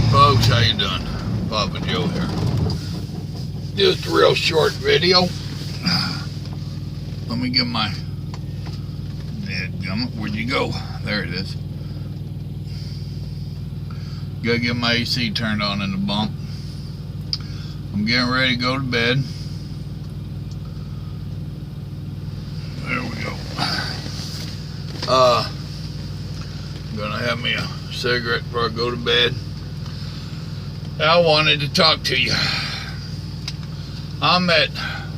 Folks, how you doing? Papa Joe here. Just a real short video. Let me get my dadgummit. Where'd you go? There it is. Gotta get my AC turned on in the bunk. I'm getting ready to go to bed. There we go. I'm gonna have me a cigarette before I go to bed. I wanted to talk to you. I'm at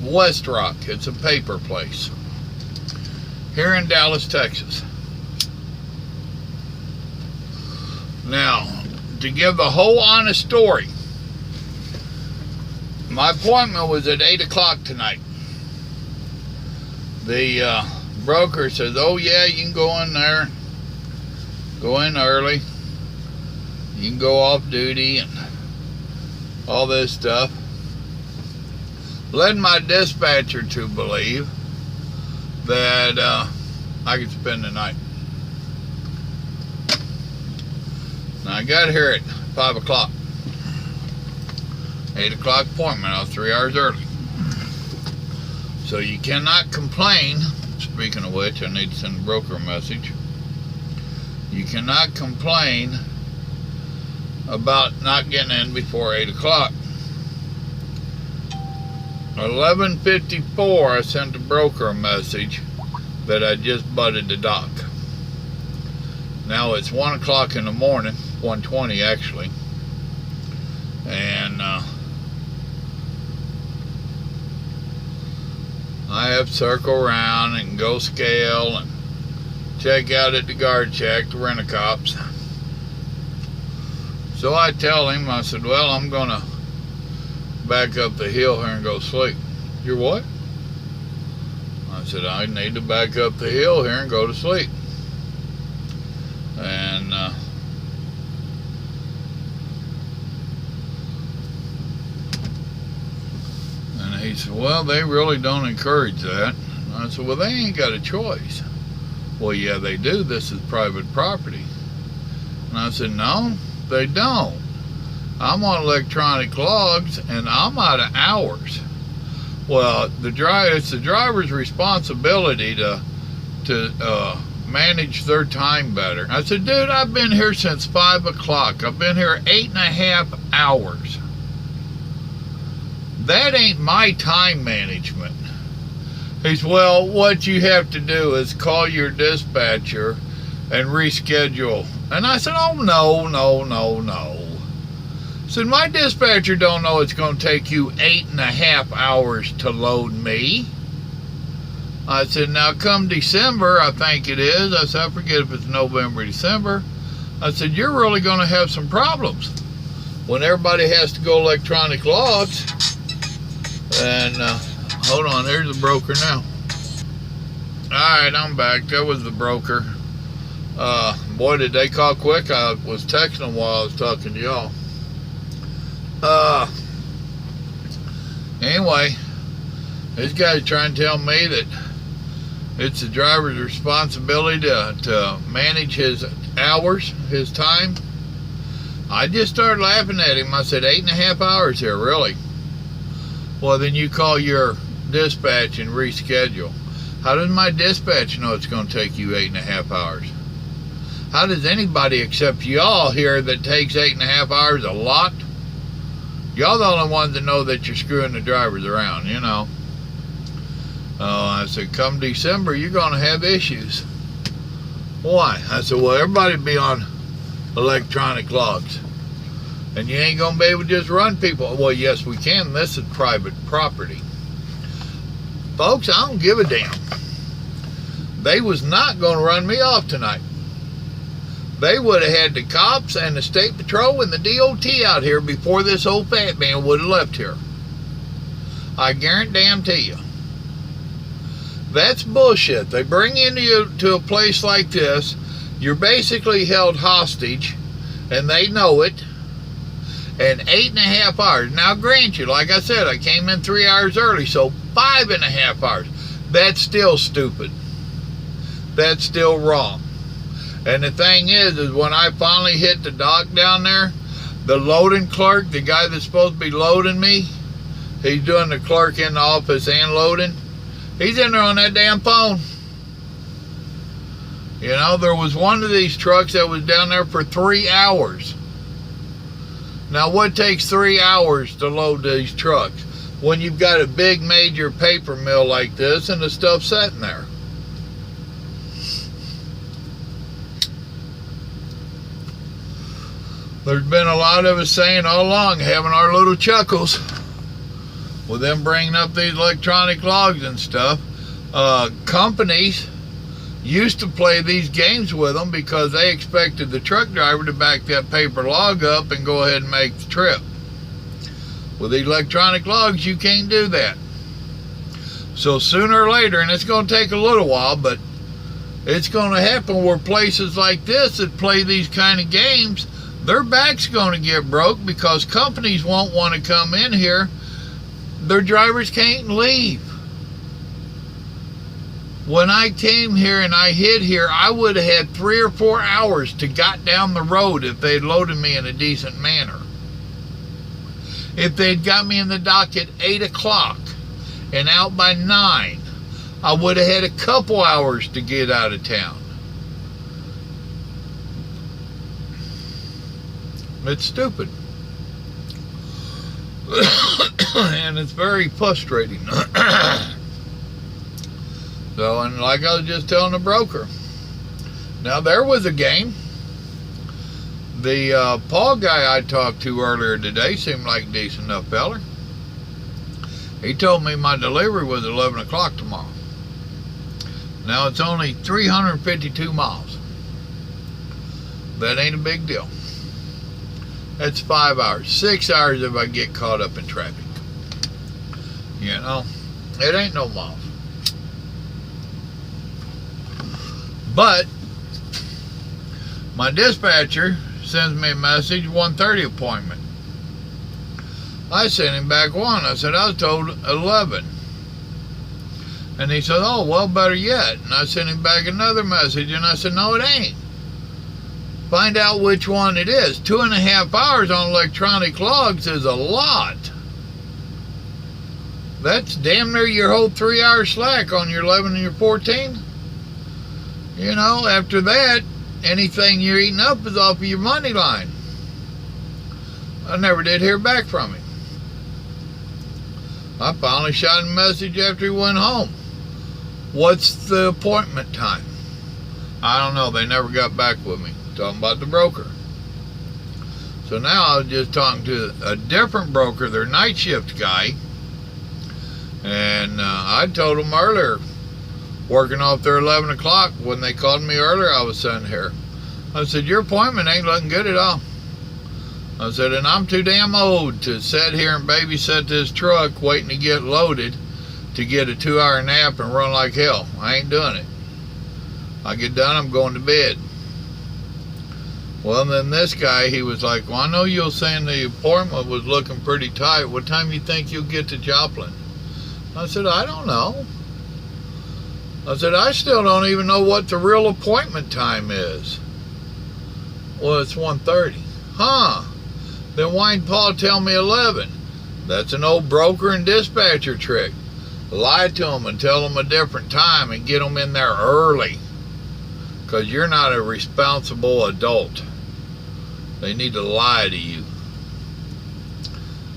West Rock. It's a paper place here in Dallas, Texas. Now, to give the whole honest story, my appointment was at 8 o'clock tonight. The broker says, oh yeah, you can go in there, go in early, you can go off duty and all this stuff. Led my dispatcher to believe that I could spend the night. Now I got here at 5 o'clock. 8 o'clock appointment. I was 3 hours early. So you cannot complain. Speaking of which, I need to send the broker a message. You cannot complain about not getting in before 8 o'clock. 11:54, I sent the broker a message that I just butted the dock. Now it's 1 o'clock in the morning, 1:20 actually, and I have to circle around and go scale and check out at the guard check, the rent-a-cops. So I tell him, I said, well, I'm gonna back up the hill here and go sleep. You're what? I said, I need to back up the hill here and go to sleep. And he said, well, they really don't encourage that. And I said, well, they ain't got a choice. Well, yeah, they do. This is private property. And I said, no, they don't. I'm on electronic logs and I'm out of hours. Well, it's the driver's responsibility to manage their time better. I said, dude, I've been here since 5 o'clock. I've been here 8.5 hours. That ain't my time management. He said, well, what you have to do is call your dispatcher and reschedule. And I said, oh, no. I said, my dispatcher don't know it's going to take you 8.5 hours to load me. I said, now come December, I think it is. I said, I forget if it's November or December. I said, you're really going to have some problems when everybody has to go electronic logs. And hold on, here's the broker now. Alright, I'm back. That was the broker. Boy, did they call quick. I was texting them while I was talking to y'all. Anyway, this guy's trying to tell me that it's the driver's responsibility to manage his hours, his time. I just started laughing at him. I said, 8.5 hours here, really? Well, then you call your dispatch and reschedule. How does my dispatch know it's going to take you 8.5 hours? How does anybody except y'all here that takes 8.5 hours a lot? Y'all the only ones that know that you're screwing the drivers around, you know. I said, come December, you're going to have issues. Why? I said, well, everybody be on electronic logs. And you ain't going to be able to just run people. Well, yes, we can. This is private property. Folks, I don't give a damn. They was not going to run me off tonight. They would have had the cops and the state patrol and the DOT out here before this old fat man would have left here. I guarantee you. That's bullshit. They bring you to a place like this. You're basically held hostage, and they know it. And 8.5 hours. Now, grant you, like I said, I came in 3 hours early, so 5.5 hours. That's still stupid. That's still wrong. And the thing is when I finally hit the dock down there, The loading clerk, the guy that's supposed to be loading me, he's doing the clerk in the office and loading. He's in there on that damn phone. You know, there was one of these trucks that was down there for 3 hours. Now, what takes 3 hours to load these trucks when you've got a big major paper mill like this and the stuff sitting there? There's been a lot of us saying all along, having our little chuckles with them bringing up these electronic logs and stuff. Companies used to play these games with them because they expected the truck driver to back that paper log up and go ahead and make the trip. With these electronic logs, you can't do that. So sooner or later, and it's going to take a little while, but it's going to happen where places like this that play these kind of games, their back's going to get broke because companies won't want to come in here. Their drivers can't leave. When I came here and I hid here, I would have had 3 or 4 hours to got down the road if they'd loaded me in a decent manner. If they'd got me in the dock at 8 o'clock and out by 9, I would have had a couple hours to get out of town. It's stupid. And it's very frustrating. So, and like I was just telling the broker, now there was a game. The Paul guy I talked to earlier today seemed like a decent enough feller. He told me my delivery was 11 o'clock tomorrow. Now it's only 352 miles. That ain't a big deal. That's 5 hours. 6 hours if I get caught up in traffic. You know, it ain't no miles. But my dispatcher sends me a message, 1:30 appointment. I sent him back one. I said, I was told 11. And he said, oh, well, better yet. And I sent him back another message, and I said, no, it ain't. Find out which one it is. 2.5 hours on electronic logs is a lot. That's damn near your whole 3 hour slack on your 11 and your 14. You know, after that, anything you're eating up is off of your money line. I never did hear back from him. I finally shot him a message after he went home. What's the appointment time? I don't know. They never got back with me. Talking about the broker. So now I was just talking to a different broker, their night shift guy. And I told him earlier, working off their 11 o'clock, when they called me earlier, I was sitting here. I said, your appointment ain't looking good at all. I said, and I'm too damn old to sit here and babysit this truck waiting to get loaded to get a 2 hour nap and run like hell. I ain't doing it. I get done, I'm going to bed. Well, then this guy, he was like, well, I know you're saying the appointment was looking pretty tight. What time you think you'll get to Joplin? I said, I don't know. I said, I still don't even know what the real appointment time is. Well, it's 1:30. Huh. Then why didn't Paul tell me 11? That's an old broker and dispatcher trick. Lie to them and tell them a different time and get them in there early. Because you're not a responsible adult. They need to lie to you.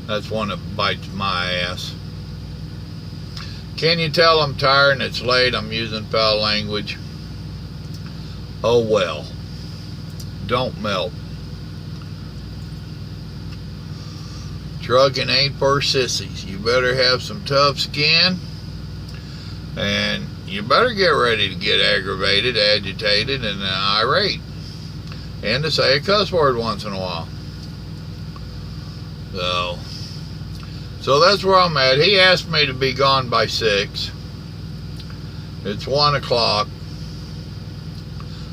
That's one that bites my ass. Can you tell I'm tired and it's late? I'm using foul language. Oh well. Don't melt. Trucking ain't for sissies. You better have some tough skin. And you better get ready to get aggravated, agitated, and irate. And to say a cuss word once in a while. So that's where I'm at. He asked me to be gone by 6. It's 1 o'clock.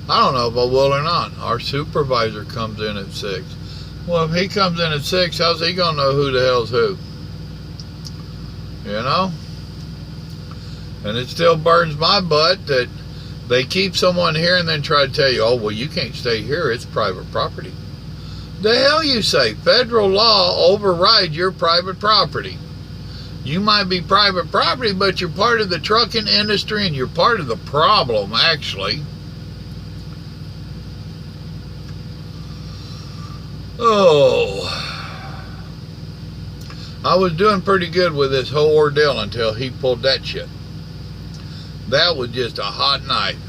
I don't know if I will or not. Our supervisor comes in at 6. Well, if he comes in at 6, how's he going to know who the hell's who? You know? And it still burns my butt that they keep someone here and then try to tell you, oh, well, you can't stay here. It's private property. The hell you say? Federal law overrides your private property. You might be private property, but you're part of the trucking industry and you're part of the problem, actually. Oh, I was doing pretty good with this whole ordeal until he pulled that shit. That was just a hot knife.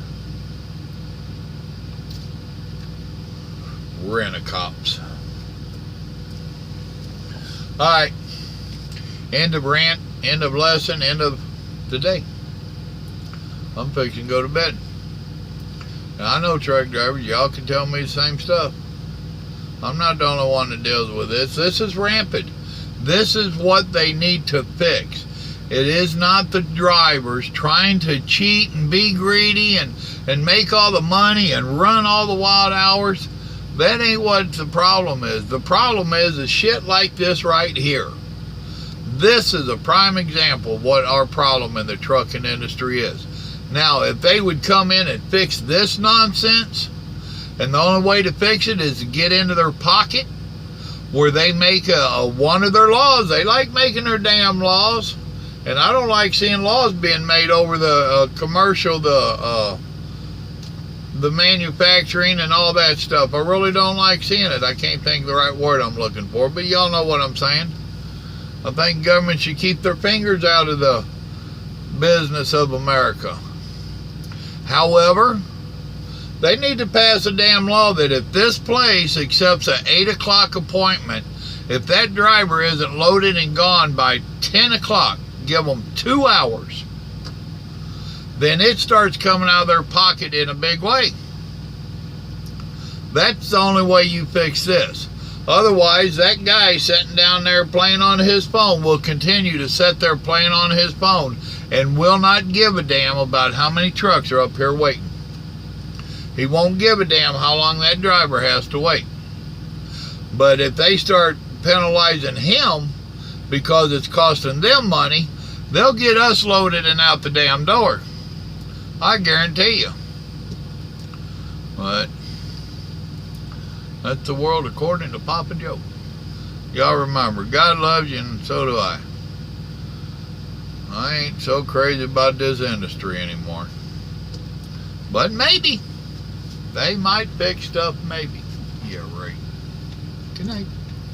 Rent-a-cops. Alright. End of rant, end of lesson, end of the day. I'm fixing to go to bed. Now, I know truck drivers, y'all can tell me the same stuff. I'm not the only one that deals with this. This is rampant. This is what they need to fix. It is not the drivers trying to cheat and be greedy and make all the money and run all the wild hours. That ain't what the problem is. The problem is shit like this right here. This is a prime example of what our problem in the trucking industry is. Now, if they would come in and fix this nonsense, and the only way to fix it is to get into their pocket, where they make one of their laws. They like making their damn laws, and I don't like seeing laws being made over the commercial, the manufacturing and all that stuff. I really don't like seeing it. I can't think of the right word I'm looking for, but y'all know what I'm saying. I think government should keep their fingers out of the business of America. However, they need to pass a damn law that if this place accepts an 8 o'clock appointment, if that driver isn't loaded and gone by 10 o'clock, give them 2 hours, then it starts coming out of their pocket in a big way. That's the only way you fix this. Otherwise, that guy sitting down there playing on his phone will continue to sit there playing on his phone and will not give a damn about how many trucks are up here waiting. He won't give a damn how long that driver has to wait. But if they start penalizing him because it's costing them money, they'll get us loaded and out the damn door. I guarantee you. But that's the world according to Papa Joe. Y'all remember, God loves you and so do I. I ain't so crazy about this industry anymore. But maybe. They might fix stuff, maybe. Yeah, right. Good night.